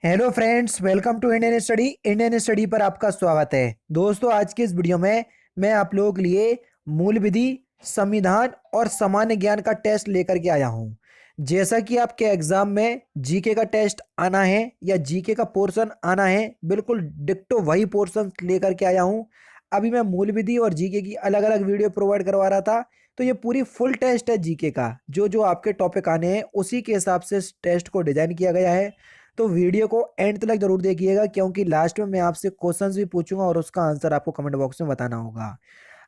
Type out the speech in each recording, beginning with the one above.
Hello friends, welcome to Indian study पर आपका स्वागत है। दोस्तों, आज की इस वीडियो में मैं आप लोगों के लिए मूल विधि, संविधान और सामान्य ज्ञान का टेस्ट लेकर के आया हूं। जैसा कि आपके एग्जाम में जीके का टेस्ट आना है या जीके का पोर्शन आना है, बिल्कुल डिक्टो वही पोर्शन लेकर के आया हूं। अभी मैं मूल विधि और जीके की अलग अलग वीडियो प्रोवाइड करवा रहा था, तो ये पूरी फुल टेस्ट है जीके का। जो जो आपके टॉपिक आने हैं उसी के हिसाब से इस टेस्ट को डिजाइन किया गया है। तो वीडियो को एंड तक जरूर देखिएगा, क्योंकि लास्ट में मैं आपसे क्वेश्चंस भी पूछूंगा और उसका आंसर आपको कमेंट बॉक्स में बताना होगा।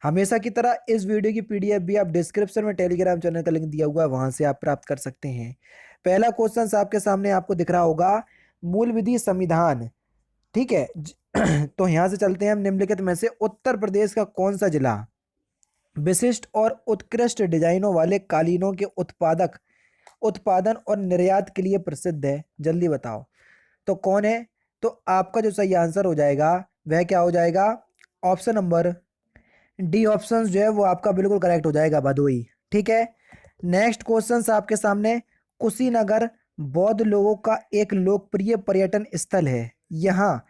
हमेशा की तरह इस वीडियो की पीडीएफ भी आप डिस्क्रिप्शन में टेलीग्राम चैनल का लिंक दिया हुआ है, वहां से आप प्राप्त कर सकते हैं। पहला क्वेश्चन आपके सामने आपको दिख रहा होगा, मूल विधि संविधान। ठीक है। तो यहां से चलते हैं हम। निम्नलिखित में से उत्तर प्रदेश का कौन सा जिला विशिष्ट और उत्कृष्ट डिजाइनों वाले कालीनों के उत्पादन और निर्यात के लिए प्रसिद्ध है? जल्दी बताओ तो कौन है। तो आपका जो सही आंसर हो जाएगा वह क्या हो जाएगा? ऑप्शन नंबर डी ऑप्शन जो है वो आपका बिल्कुल करेक्ट हो जाएगा, भदोई। ठीक है। नेक्स्ट क्वेश्चन आपके सामने, कुशीनगर बौद्ध लोगों का एक लोकप्रिय पर्यटन स्थल है। यहाँ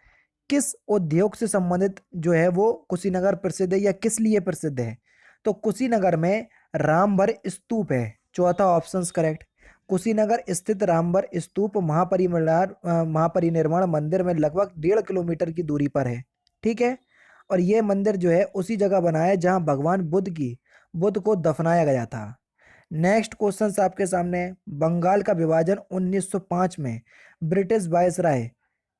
किस उद्योग से संबंधित जो है वो कुशीनगर प्रसिद्ध है या किस लिए प्रसिद्ध है? तो कुशीनगर में रामभर स्तूप है। चौथा ऑप्शन करेक्ट। कुशीनगर स्थित रामभर स्तूप महापरिनिर्वाण मंदिर में लगभग 1.5 किलोमीटर की दूरी पर है। ठीक है। और यह मंदिर जो है उसी जगह बना है जहां भगवान बुद्ध को दफनाया गया था। नेक्स्ट क्वेश्चन आपके सामने है, बंगाल का विभाजन 1905 में ब्रिटिश वायसराय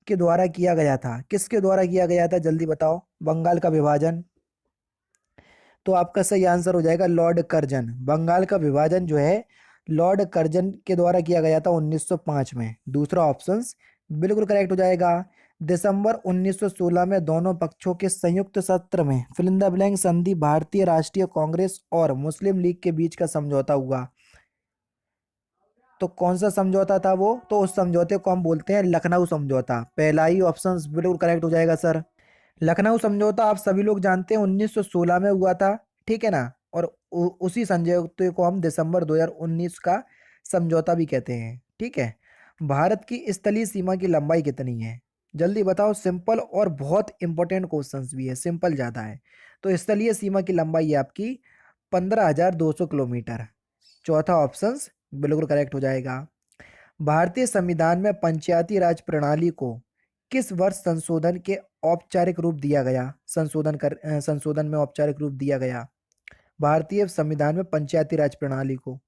के द्वारा किया गया था। किसके द्वारा किया गया था? जल्दी बताओ। बंगाल का विभाजन, तो आपका सही आंसर हो जाएगा लॉर्ड कर्जन। बंगाल का विभाजन जो है लॉर्ड कर्जन के द्वारा किया गया था 1905 में। दूसरा ऑप्शन बिल्कुल करेक्ट हो जाएगा। दिसंबर 1916 में दोनों पक्षों के संयुक्त सत्र में फिल इन द ब्लैंक संधि भारतीय राष्ट्रीय कांग्रेस और मुस्लिम लीग के बीच का समझौता हुआ। तो कौन सा समझौता था वो? तो उस समझौते को हम बोलते हैं लखनऊ समझौता। पहला ही ऑप्शन बिल्कुल करेक्ट हो जाएगा सर। लखनऊ समझौता आप सभी लोग जानते हैं 1916 में हुआ था। ठीक है ना। और उसी समझौते को हम दिसंबर 2019 का समझौता भी कहते हैं। ठीक है। भारत की स्थलीय सीमा की लंबाई कितनी है? जल्दी बताओ। सिंपल और बहुत इंपॉर्टेंट क्वेश्चंस भी है, सिंपल ज्यादा है। तो स्थलीय सीमा की लंबाई है आपकी 15,200 किलोमीटर। चौथा ऑप्शन बिल्कुल करेक्ट हो जाएगा। भारतीय संविधान में पंचायती राज प्रणाली को किस वर्ष संशोधन के औपचारिक रूप दिया गया? संशोधन में औपचारिक रूप दिया गया भारतीय संविधान में पंचायती राज प्रणाली को।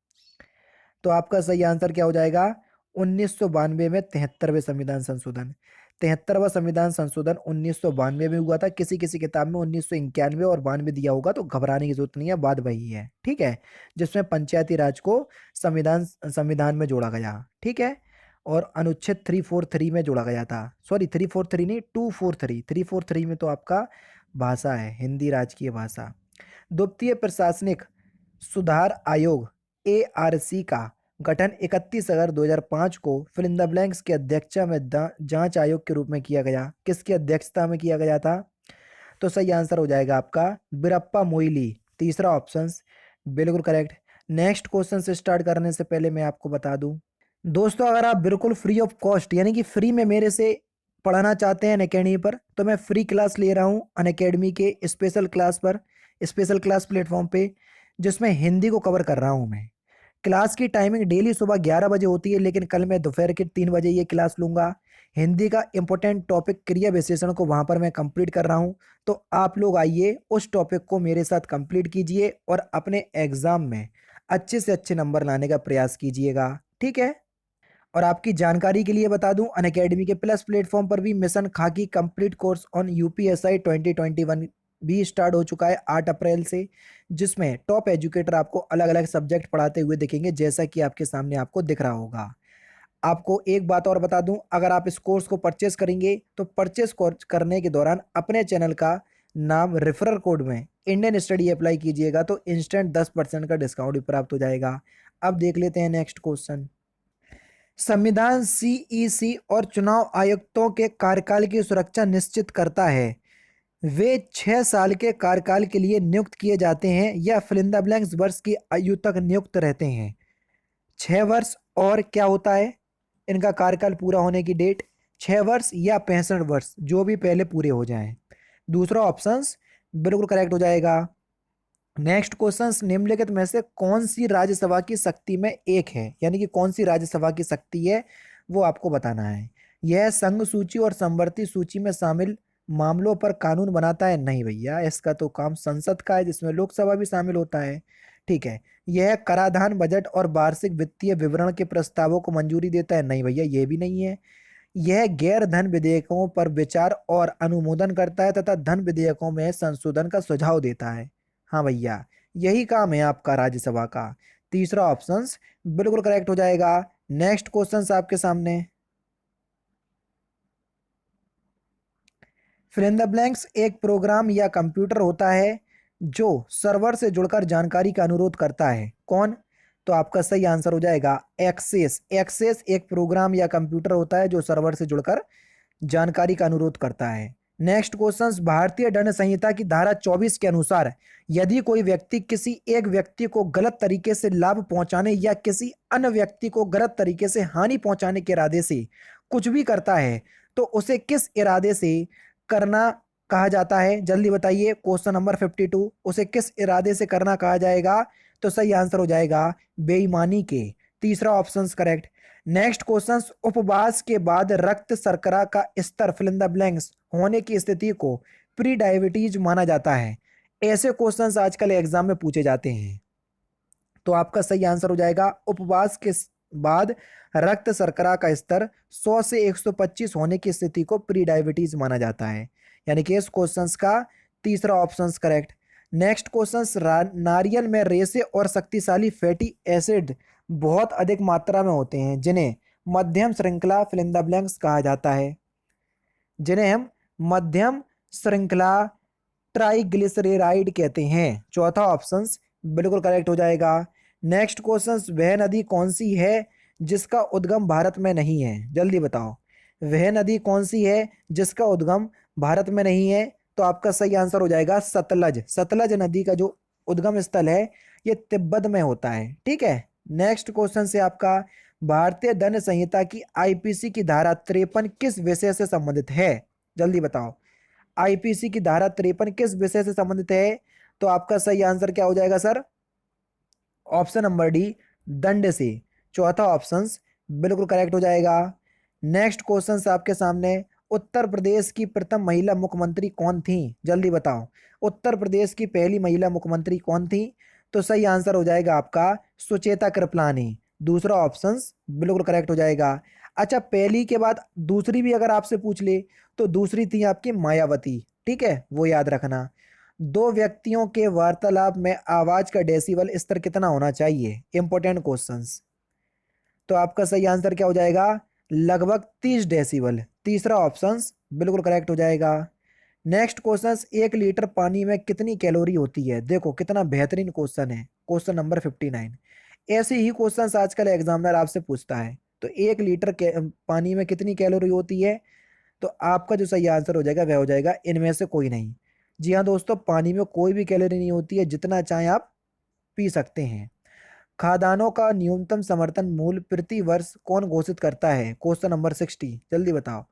तो आपका सही आंसर क्या हो जाएगा? 1992 में 73वें संविधान संशोधन। 73वां संविधान संशोधन 1992 में हुआ था। किसी किसी किताब में 1991 और 92 दिया होगा, तो घबराने की जरूरत नहीं है, बात वही है। ठीक है। जिसमें पंचायती राज को संविधान संविधान में जोड़ा गया। ठीक है। और अनुच्छेद 343 में जोड़ा गया था। सॉरी, 343 नहीं, 243। 343 में तो आपका भाषा है, हिंदी राजकीय भाषा। द्वितीय प्रशासनिक सुधार आयोग एआरसी का गठन 31 अगस्त 2005 को फिल इन द ब्लैंक्स की अध्यक्षता में जांच आयोग के रूप में किया गया। किसकी अध्यक्षता में किया गया था? तो सही आंसर हो जाएगा आपका बिरप्पा मोइली। तीसरा ऑप्शन बिल्कुल करेक्ट। नेक्स्ट क्वेश्चन से स्टार्ट करने से पहले मैं आपको बता दूं, दोस्तों, अगर आप बिल्कुल फ्री ऑफ कॉस्ट यानी कि फ्री में मेरे से पढ़ना चाहते हैं अनअकैडमी पर, तो मैं फ्री क्लास ले रहा हूं अनअकैडमी के स्पेशल क्लास पर, स्पेशल क्लास प्लेटफॉर्म पे, जिसमें हिंदी को कवर कर रहा हूं मैं। क्लास की टाइमिंग डेली सुबह 11 बजे होती है, लेकिन कल मैं दोपहर के 3 बजे ये क्लास लूंगा। हिंदी का इंपॉर्टेंट टॉपिक क्रिया विशेषण को वहां पर मैं कंप्लीट कर रहा हूं। तो आप लोग आइए, उस टॉपिक को मेरे साथ कंप्लीट कीजिए और अपने एग्जाम में अच्छे से अच्छे नंबर लाने का प्रयास कीजिएगा। ठीक है। और आपकी जानकारी के लिए बता दूं, अनअकैडमी के प्लस प्लेटफॉर्म पर भी मिशन खाकी कंप्लीट कोर्स ऑन यूपीएसआई 2021 भी स्टार्ट हो चुका है 8 अप्रैल से, जिसमें टॉप एजुकेटर आपको अलग अलग सब्जेक्ट पढ़ाते हुए दिखेंगे, जैसा कि आपके सामने आपको दिख रहा होगा। आपको एक बात और बता दूं, अगर आप इस कोर्स को परचेस करेंगे तो परचेस करने के दौरान अपने चैनल का नाम रेफरल कोड में इंडियन स्टडी अप्लाई कीजिएगा, तो इंस्टेंट 10% का डिस्काउंट भी प्राप्त हो जाएगा। अब देख लेते हैं नेक्स्ट क्वेश्चन। संविधान सीईसी और चुनाव आयुक्तों के कार्यकाल की सुरक्षा निश्चित करता है। वे 6 साल के कार्यकाल के लिए नियुक्त किए जाते हैं या फिल इन द ब्लैंक्स वर्ष की आयु तक नियुक्त रहते हैं। 6 वर्ष और क्या होता है इनका कार्यकाल पूरा होने की डेट? 6 वर्ष या 65 वर्ष, जो भी पहले पूरे हो जाएं। दूसरा ऑप्शन बिल्कुल करेक्ट हो जाएगा। नेक्स्ट क्वेश्चन, निम्नलिखित में से कौन सी राज्यसभा की शक्ति में एक है, यानी कि कौन सी राज्यसभा की शक्ति है वो आपको बताना है। यह संघ सूची और समवर्ती सूची में शामिल मामलों पर कानून बनाता है? नहीं भैया, इसका तो काम संसद का है, जिसमें लोकसभा भी शामिल होता है। ठीक है। यह कराधान, बजट और वार्षिक वित्तीय विवरण के प्रस्तावों को मंजूरी देता है? नहीं भैया, ये भी नहीं है। यह गैर धन विधेयकों पर विचार और अनुमोदन करता है तथा धन विधेयकों में संशोधन का सुझाव देता है। हाँ भैया, यही काम है आपका राज्यसभा का। तीसरा ऑप्शन बिल्कुल करेक्ट हो जाएगा। नेक्स्ट क्वेश्चन आपके सामने, फिल इन द ब्लैंक्स एक प्रोग्राम या कंप्यूटर होता है जो सर्वर से जुड़कर जानकारी का अनुरोध करता है। कौन? तो आपका सही आंसर हो जाएगा एक्सेस। एक्सेस एक प्रोग्राम या कंप्यूटर होता है जो सर्वर से जुड़कर जानकारी का अनुरोध करता है। नेक्स्ट क्वेश्चन, भारतीय दंड संहिता की धारा 24 के अनुसार यदि कोई व्यक्ति किसी एक व्यक्ति को गलत तरीके से लाभ पहुंचाने या किसी अन्य व्यक्ति को गलत तरीके से हानि पहुंचाने के इरादे से कुछ भी करता है तो उसे किस इरादे से करना कहा जाता है? जल्दी बताइए। क्वेश्चन नंबर 52, उसे किस इरादे से करना कहा जाएगा? तो सही आंसर हो जाएगा बेईमानी के। तीसरा ऑप्शन करेक्ट। नेक्स्ट क्वेश्चन, उपवास के बाद रक्त शर्करा का स्तर फिल इन द ब्लैंक्स होने की स्थिति को प्री डायबिटीज माना जाता है। ऐसे क्वेश्चंस आजकल एग्जाम में पूछे जाते हैं। तो आपका सही आंसर हो जाएगा उपवास के बाद रक्त शर्करा का स्तर 100 से 125 होने की स्थिति को प्री डायबिटीज माना जाता है। यानी कि इस क्वेश्चंस का तीसरा ऑप्शन करेक्ट। नेक्स्ट क्वेश्चन, नारियल में रेशे और शक्तिशाली फैटी एसिड बहुत अधिक मात्रा में होते हैं जिन्हें मध्यम श्रृंखला फिल इन द ब्लैंक्स कहा जाता है। जिन्हें हम मध्यम श्रृंखला ट्राइग्लिसरेराइड कहते हैं। चौथा ऑप्शन बिल्कुल करेक्ट हो जाएगा। नेक्स्ट क्वेश्चन, वह नदी कौन सी है जिसका उद्गम भारत में नहीं है? जल्दी बताओ, वह नदी कौन सी है जिसका उद्गम भारत में नहीं है? तो आपका सही आंसर हो जाएगा सतलज। सतलज नदी का जो उद्गम स्थल है ये तिब्बत में होता है। ठीक है। नेक्स्ट क्वेश्चन से आपका, भारतीय दंड संहिता की आईपीसी की धारा 53 किस विषय से संबंधित है? जल्दी बताओ, आईपीसी की धारा 53 किस विषय से संबंधित है? तो आपका सही आंसर क्या हो जाएगा सर? ऑप्शन नंबर डी, दंड से। चौथा ऑप्शन बिल्कुल करेक्ट हो जाएगा। नेक्स्ट क्वेश्चन आपके सामने, उत्तर प्रदेश की प्रथम महिला मुख्यमंत्री कौन थी? जल्दी बताओ, उत्तर प्रदेश की पहली महिला मुख्यमंत्री कौन थी? तो सही आंसर हो जाएगा आपका सुचेता कृपलानी। दूसरा ऑप्शन बिल्कुल करेक्ट हो जाएगा। अच्छा, पहली के बाद दूसरी भी अगर आपसे पूछ ले तो दूसरी थी आपकी मायावती। ठीक है, वो याद रखना। दो व्यक्तियों के वार्तालाप में आवाज का डेसिबल स्तर कितना होना चाहिए? Important questions. तो आपका सही आंसर क्या हो जाएगा? लगभग 30 डेसिबल। तीसरा ऑप्शन बिल्कुल करेक्ट हो जाएगा। नेक्स्ट क्वेश्चन, 1 लीटर पानी में कितनी कैलोरी होती है? देखो कितना बेहतरीन क्वेश्चन है, क्वेश्चन नंबर 59। ऐसे ही क्वेश्चंस आजकल एग्जामिनर आपसे पूछता है। तो 1 लीटर पानी में कितनी कैलोरी होती है? तो आपका जो सही आंसर हो जाएगा वह हो जाएगा इनमें से कोई नहीं। जी हाँ दोस्तों, पानी में कोई भी कैलोरी नहीं होती है, जितना चाहे आप पी सकते हैं। खाद्यान्नों का न्यूनतम समर्थन मूल्य प्रति वर्ष कौन घोषित करता है? क्वेश्चन नंबर 60, जल्दी बताओ।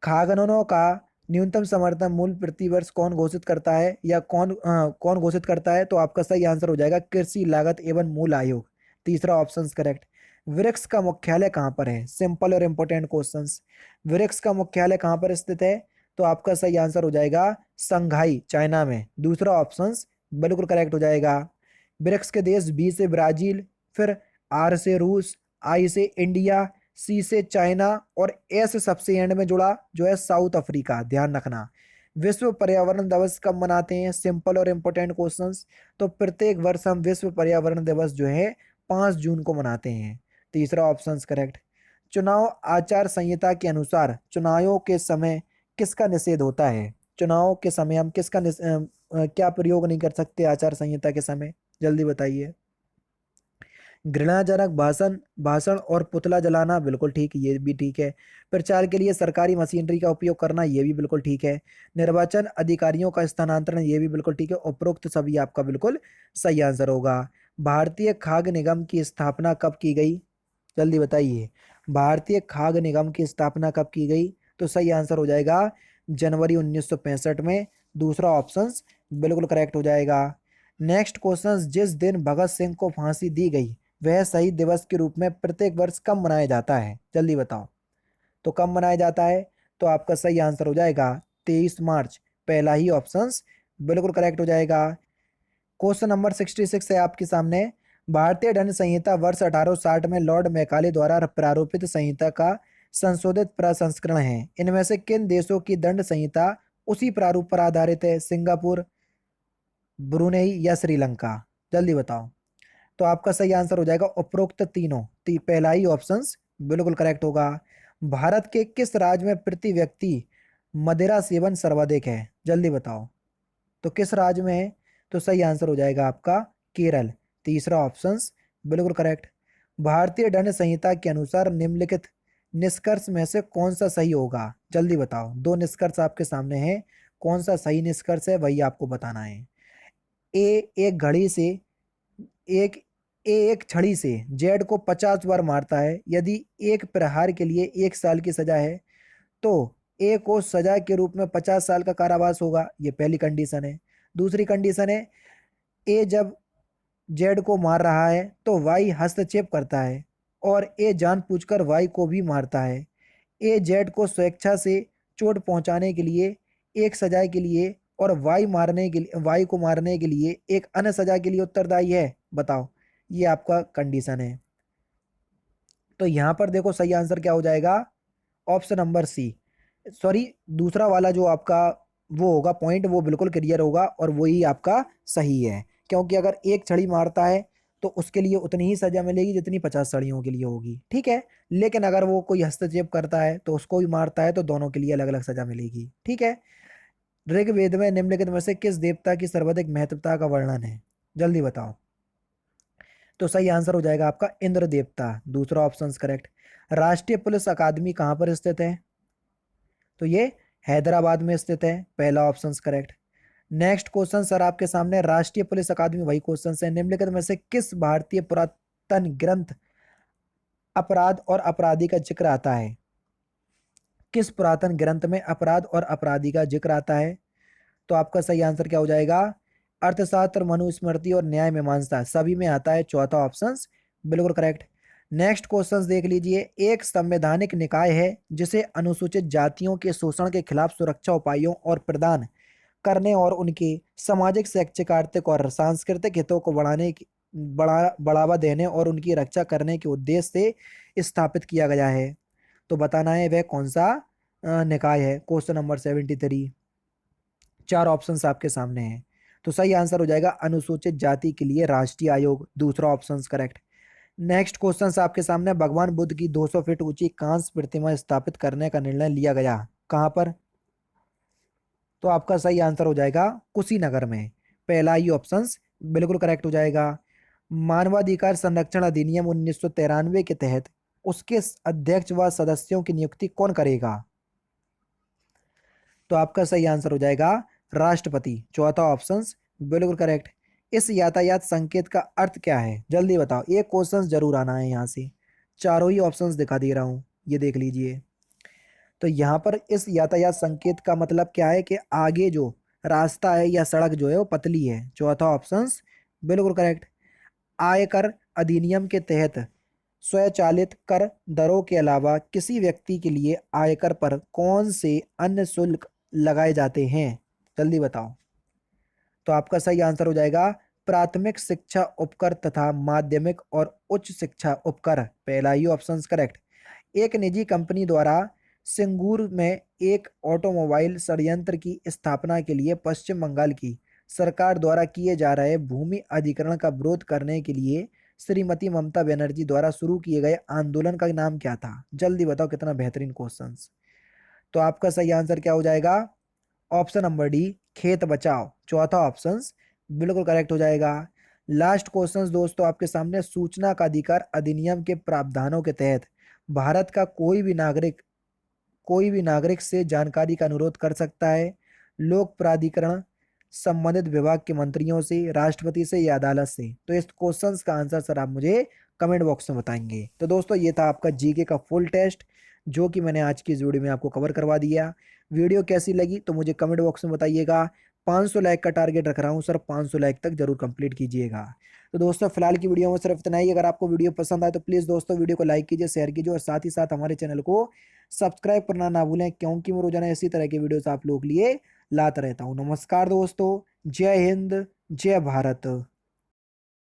खाद्यान्नों का न्यूनतम समर्थन मूल्य प्रति वर्ष कौन घोषित करता है, या कौन घोषित करता है? तो आपका सही आंसर हो जाएगा कृषि लागत एवं मूल्य आयोग। तीसरा ऑप्शन करेक्ट। वृक्ष का मुख्यालय कहाँ पर है? सिंपल और इंपॉर्टेंट क्वेश्चंस। वृक्ष का मुख्यालय कहाँ पर स्थित है? तो आपका सही आंसर हो जाएगा संघाई, चाइना में। दूसरा ऑप्शन बिल्कुल करेक्ट हो जाएगा। ब्रिक्स के देश, बी से ब्राजील, फिर आर से रूस, आई से इंडिया, सी से चाइना और एस सबसे एंड में जुड़ा जो है साउथ अफ्रीका। ध्यान रखना। विश्व पर्यावरण दिवस कब मनाते हैं? सिंपल और इंपॉर्टेंट क्वेश्चंस। तो प्रत्येक वर्ष हम विश्व पर्यावरण दिवस जो है 5 जून को मनाते हैं। तीसरा ऑप्शन करेक्ट। चुनाव आचार संहिता के अनुसार चुनावों के समय किसका निषेध होता है? चुनाव के समय हम किसका क्या प्रयोग नहीं कर सकते आचार संहिता के समय? जल्दी बताइए। घृणाजनक भाषण भाषण और पुतला जलाना, बिल्कुल ठीक, ये भी ठीक है। प्रचार के लिए सरकारी मशीनरी का उपयोग करना, ये भी बिल्कुल ठीक है। निर्वाचन अधिकारियों का स्थानांतरण, ये भी बिल्कुल ठीक है। उपरोक्त सभी आपका बिल्कुल सही आंसर होगा। भारतीय खाद्य निगम की स्थापना कब की गई? जल्दी बताइए। भारतीय खाद्य निगम की स्थापना कब की गई? तो सही आंसर हो जाएगा जनवरी 1965 में। दूसरा ऑप्शन बिल्कुल करेक्ट हो जाएगा। नेक्स्ट क्वेश्चन, जिस दिन भगत सिंह को फांसी दी गई वह शहीद दिवस के रूप में प्रत्येक वर्ष कब मनाया जाता है? जल्दी बताओ। तो कब मनाया जाता है? तो आपका सही आंसर हो जाएगा 23 मार्च। पहला ही ऑप्शन बिल्कुल करेक्ट हो जाएगा। क्वेश्चन नंबर 66 है आपके सामने। भारतीय दंड संहिता वर्ष 1860 में लॉर्ड मैकाले द्वारा प्रारूपित संहिता का संशोधित प्रसंस्करण है। इनमें से किन देशों की दंड संहिता उसी प्रारूप पर आधारित है? सिंगापुर, ब्रुनेई या श्रीलंका? जल्दी बताओ। तो आपका सही आंसर हो जाएगा उपरोक्त तीनों। पहला ही ऑप्शन बिल्कुल करेक्ट होगा। भारत के किस राज्य में प्रति व्यक्ति मदिरा सेवन सर्वाधिक है? जल्दी बताओ। तो किस राज्य में है? तो सही आंसर हो जाएगा आपका केरल। तीसरा ऑप्शन बिल्कुल करेक्ट। भारतीय दंड संहिता के अनुसार निम्नलिखित निष्कर्ष में से कौन सा सही होगा? जल्दी बताओ। दो निष्कर्ष आपके सामने हैं, कौन सा सही निष्कर्ष है वही आपको बताना है। ए एक घड़ी से एक ए एक छड़ी से जेड को 50 बार मारता है। यदि एक प्रहार के लिए 1 साल की सजा है तो ए को सजा के रूप में 50 साल का कारावास होगा। ये पहली कंडीशन है। दूसरी कंडीशन है, ए जब जेड को मार रहा है तो वाई हस्तक्षेप करता है और ए जानबूझकर वाई को भी मारता है। ए जेड को स्वेच्छा से चोट पहुंचाने के लिए एक सजा के लिए और वाई को मारने के लिए एक अन्य सजा के लिए उत्तरदायी है। बताओ, ये आपका कंडीशन है। तो यहां पर देखो सही आंसर क्या हो जाएगा? Option number C. सॉरी, दूसरा वाला जो आपका वो होगा पॉइंट, वो बिल्कुल क्लियर होगा और वही आपका सही है। क्योंकि अगर एक छड़ी मारता है तो उसके लिए उतनी ही सजा मिलेगी जितनी 50 छड़ियों के लिए होगी, ठीक है। लेकिन अगर वो कोई हस्तक्षेप करता है तो उसको भी मारता है तो दोनों के लिए अलग अलग सजा मिलेगी, ठीक है। ऋग्वेद में निम्नलिखित में से किस देवता की सर्वाधिक महत्वता का वर्णन है? जल्दी बताओ। तो सही आंसर हो जाएगा आपका इंद्र देवता। दूसरा ऑप्शन करेक्ट। राष्ट्रीय पुलिस अकादमी कहां पर स्थित है? तो ये हैदराबाद में स्थित है। पहला option correct. Next question sir आपके सामने, राष्ट्रीय पुलिस अकादमी वही क्वेश्चन है। निम्नलिखित में से किस भारतीय पुरातन ग्रंथ अपराध और अपराधी का जिक्र आता है? किस पुरातन ग्रंथ में अपराध और अपराधी का जिक्र आता है? तो आपका सही आंसर क्या हो जाएगा? अर्थशास्त्र, मनुस्मृति और न्याय मीमांसा सभी में आता है। चौथा ऑप्शन बिल्कुल करेक्ट। नेक्स्ट क्वेश्चन देख लीजिए। एक संवैधानिक निकाय है जिसे अनुसूचित जातियों के शोषण के खिलाफ सुरक्षा उपायों और प्रदान करने और उनके सामाजिक, शैक्षिक, आर्थिक और सांस्कृतिक हितों को बढ़ावा देने और उनकी रक्षा करने के उद्देश्य से स्थापित किया गया है। तो बताना है वह कौन सा निकाय है। Question number 73। चार ऑप्शंस आपके सामने हैं। तो सही आंसर हो जाएगा अनुसूचित जाति के लिए राष्ट्रीय आयोग। दूसरा ऑप्शन करेक्ट। नेक्स्ट क्वेश्चन आपके सामने, भगवान बुद्ध की 200 फीट ऊंची कांस्य प्रतिमा स्थापित करने का निर्णय लिया गया कहां पर? तो आपका सही आंसर हो जाएगा कुशीनगर में। पहला ही ऑप्शन बिल्कुल करेक्ट हो जाएगा। मानवाधिकार संरक्षण अधिनियम 1993 के तहत उसके अध्यक्ष व सदस्यों की नियुक्ति कौन करेगा? तो आपका सही आंसर हो जाएगा राष्ट्रपति। चौथा ऑप्शन बिल्कुल करेक्ट। इस यातायात संकेत का अर्थ क्या है? जल्दी बताओ, एक क्वेश्चन जरूर आना है यहाँ से। चारों ही ऑप्शंस दिखा दे रहा हूं, ये देख लीजिए। तो यहाँ पर इस यातायात संकेत का मतलब क्या है कि आगे जो रास्ता है या सड़क जो है वो पतली है। चौथा ऑप्शन बिल्कुल करेक्ट। आयकर अधिनियम के तहत स्वचालित कर दरों के अलावा किसी व्यक्ति के लिए आयकर पर कौन से अन्य शुल्क लगाए जाते हैं? जल्दी बताओ। तो आपका सही आंसर हो जाएगा प्राथमिक शिक्षा उपकर तथा माध्यमिक और उच्च शिक्षा उपकर। पहला ही ऑप्शन करेक्ट। एक निजी कंपनी द्वारा सिंगूर में एक ऑटोमोबाइल संयंत्र की स्थापना के लिए पश्चिम बंगाल की सरकार द्वारा किए जा रहे भूमि अधिग्रहण का विरोध करने के लिए श्रीमती ममता बनर्जी द्वारा शुरू किए गए आंदोलन का नाम क्या था? जल्दी बताओ। कितना बेहतरीन क्वेश्चन। तो आपका सही आंसर क्या हो जाएगा? ऑप्शन नंबर डी, खेत बचाओ। चौथा ऑप्शन बिल्कुल करेक्ट हो जाएगा। लास्ट क्वेश्चन दोस्तों आपके सामने, सूचना का अधिकार अधिनियम के प्रावधानों के तहत भारत का कोई भी नागरिक से जानकारी का अनुरोध कर सकता है। लोक प्राधिकरण, संबंधित विभाग के मंत्रियों से, राष्ट्रपति से या अदालत से। तो इस क्वेश्चन का आंसर सर आप मुझे कमेंट बॉक्स में बताएंगे। तो दोस्तों ये था आपका जीके का फुल टेस्ट जो कि मैंने आज की इस वीडियो में आपको कवर करवा दिया। वीडियो कैसी लगी तो मुझे कमेंट बॉक्स में बताइएगा। 500 लाइक का टारगेट रख रहा हूँ सर, 500 लाइक तक जरूर कंप्लीट कीजिएगा। तो दोस्तों फिलहाल की वीडियो में सिर्फ इतना ही। अगर आपको वीडियो पसंद आए तो प्लीज़ दोस्तों वीडियो को लाइक कीजिए, शेयर कीजिए और साथ ही साथ हमारे चैनल को सब्सक्राइब करना ना भूलें, क्योंकि मैं रोजाना इसी तरह के वीडियोस आप लोग के लिए लाता रहता हूँ। नमस्कार दोस्तों, जय हिंद, जय भारत।